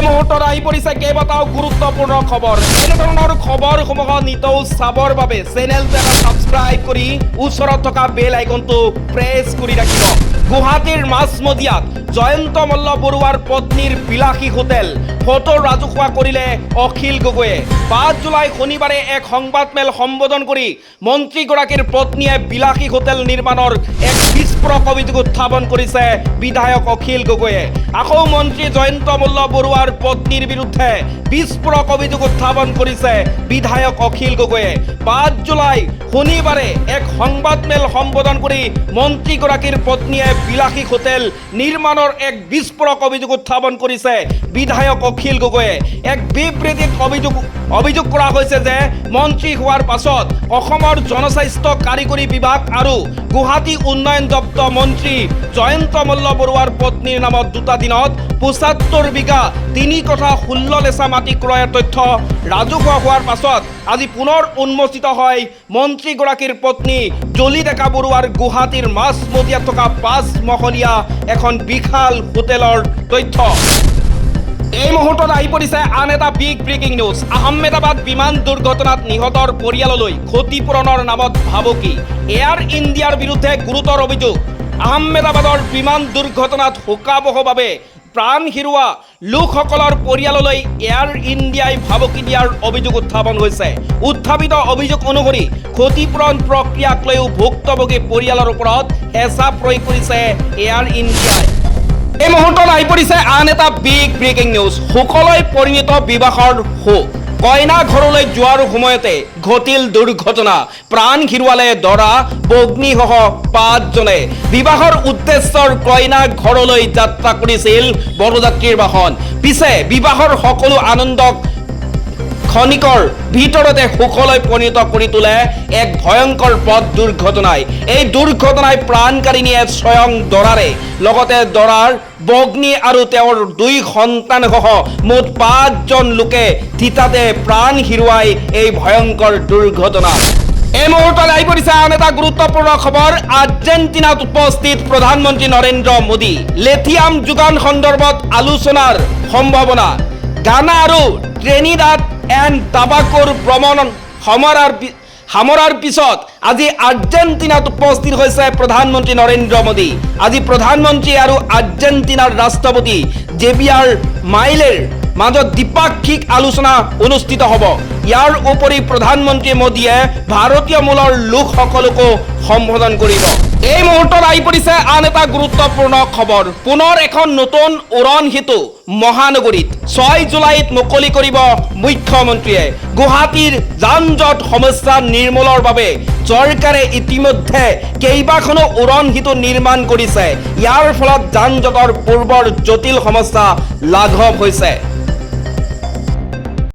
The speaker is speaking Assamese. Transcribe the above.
মুহূৰ্তত আহি পৰিছে কেইবাটাও গুৰুত্বপূৰ্ণ খবৰ। এনেধৰণৰ খবৰসমূহ নিতৌ চাবৰ বাবে চেনেলটো এটা ছাবস্ক্ৰাইব কৰি ওচৰত থকা বেল আইকনটো প্ৰেছ কৰি ৰাখিব। গুৱাহাটীৰ মাছমজিয়াত জয়ন্ত মল্ল বৰুৱাৰ পত্নীৰ বিলাসী হোটেল ফটো ৰাজহুৱা কৰিলে অখিল গগৈয়ে। ৫ জুলাই শনিবাৰে এক সংবাদমেল সম্বোধন কৰি মন্ত্ৰীগৰাকীৰ পত্নীয়ে বিলাসী হোটেল নিৰ্মাণৰ এক বিস্ফোৰক অভিযোগ উত্থাপন কৰিছে বিধায়ক অখিল গগৈয়ে। আকৌ মন্ত্ৰী জয়ন্ত মল্ল বৰুৱাৰ পত্নীৰ বিৰুদ্ধে বিস্ফোৰক অভিযোগ উত্থাপন কৰিছে বিধায়ক অখিল গগৈয়ে। ৫ জুলাই শনিবাৰে এক সংবাদমেল সম্বোধন কৰি মন্ত্ৰীগৰাকীৰ পত্নীয়ে বিলাসী হোটেল নিৰ্মাণৰ এক বিস্ফোৰক অভিযোগ উত্থাপন কৰিছে বিধায়ক অখিল গগৈয়ে। এক বিবৃতিত অভিযোগ কৰা হৈছে যে মন্ত্ৰী হোৱাৰ পাছত অসমৰ জনস্বাস্থ্য কাৰিকৰী বিভাগ আৰু গুৱাহাটী উন্নয়ন দপ্তৰ মন্ত্ৰী জয়ন্ত মল্ল বৰুৱাৰ পত্নীৰ নামত দুটা দিনত ৭৫ বিঘা ৩.১৬ লেচা মাটি ক্ৰয়ৰ তথ্য ৰাজহুৱা হোৱাৰ পাছত আজি পুনৰ উন্মোচিত হয় মন্ত্ৰীগৰাকীৰ পত্নী জলি ডেকা বৰুৱাৰ গুৱাহাটীৰ মাছমজিয়াত থকা ৫ মহলীয়া এখন বিশাল হোটেলৰ তথ্য। এই মুহূৰ্তত আহি পৰিছে আন এটা বিগ ব্ৰেকিং নিউজ। আহমেদাবাদ বিমান দুৰ্ঘটনাত নিহতৰ পৰিয়াললৈ ক্ষতিপূৰণৰ নামত ভাবুকি। এয়াৰ ইণ্ডিয়াৰ বিৰুদ্ধে গুৰুতৰ অভিযোগ। আহমেদাবাদৰ বিমান দুৰ্ঘটনাত শোকাবহভাৱে প্ৰাণ হেৰুওৱা লোকসকলৰ পৰিয়াললৈ এয়াৰ ইণ্ডিয়াই ভাবুকি দিয়াৰ অভিযোগ উত্থাপন হৈছে। উত্থাপিত অভিযোগ অনুসৰি ক্ষতিপূৰণ প্ৰক্ৰিয়াক লৈও ভুক্তভোগী পৰিয়ালৰ ওপৰত হেঁচা প্ৰয়োগ কৰিছে এয়াৰ ইণ্ডিয়াই। এই মুহূৰ্তত আহি পৰিছে আন এটা বিগ ব্ৰেকিং নিউজ। শোকলৈ পৰিণত বিবাহৰ শোক। কইনা ঘৰলৈ যোৱাৰ সময়তে ঘটিল দুৰ্ঘটনা। প্ৰাণ হেৰুৱালে দৰা বগ্নীসহ ৫ জনে। বিবাহৰ উদ্দেশ্যৰ কইনা ঘৰলৈ যাত্ৰা কৰিছিল বৰযাত্ৰীৰ বাহন। পিছে বিবাহৰ সকলো আনন্দক ক্ষণিকৰ ভিতৰতে শোকলৈ পৰিণত কৰি তোলে এক ভয়ংকৰ পথ দুৰ্ঘটনাই। এই দুৰ্ঘটনাই প্ৰাণকাৰিণীয়ে স্বয়ং দৰাৰে লগতে দৰাৰ বগ্নী আৰু তেওঁৰ ২ সন্তানসহ মুঠ ৫ জন লোকে থিতাতে প্ৰাণ হেৰুৱাই এই ভয়ংকৰ দুৰ্ঘটনা। এই মুহূৰ্তত আহি পৰিছে আন এটা গুৰুত্বপূৰ্ণ খবৰ। আৰ্জেণ্টিনাত উপস্থিত প্ৰধানমন্ত্ৰী নৰেন্দ্ৰ মোদী। লিথিয়াম যোগান সন্দৰ্ভত আলোচনাৰ সম্ভাৱনা। গানা আৰু ট্ৰিনিডাড এণ্ড টবাগোৰ ভ্ৰমণ সামৰাৰ পিছত আজি আৰ্জেণ্টিনাত উপস্থিত হৈছে প্ৰধানমন্ত্ৰী নৰেন্দ্ৰ মোদী। আজি প্ৰধানমন্ত্ৰী আৰু আৰ্জেণ্টিনাৰ ৰাষ্ট্ৰপতি জেভিয়াৰ মাইলেৰ মাজত দ্বিপাক্ষিক আলোচনা অনুষ্ঠিত হ'ব। ইয়াৰ উপৰি প্ৰধানমন্ত্ৰী মোদীয়ে ভাৰতীয় মূলৰ লোকসকলকো সম্বোধন কৰিব। এই মুহূৰ্তত আহি পৰিছে আন এটা গুৰুত্বপূৰ্ণ খবৰ। পুনৰ এখন নতুন উৰণ সেতু মহানগৰীত ৬ জুলাইত মুকলি কৰিব মুখ্যমন্ত্ৰীয়ে। গুৱাহাটীৰ যান জঁট সমস্যা নিৰ্মূলৰ বাবে চৰকাৰে ইতিমধ্যে কেইবাখনো উৰণ সেতু নিৰ্মাণ কৰিছে। ইয়াৰ ফলত যান জঁটৰ পূৰ্বৰ জটিল সমস্যা লাঘৱ হৈছে।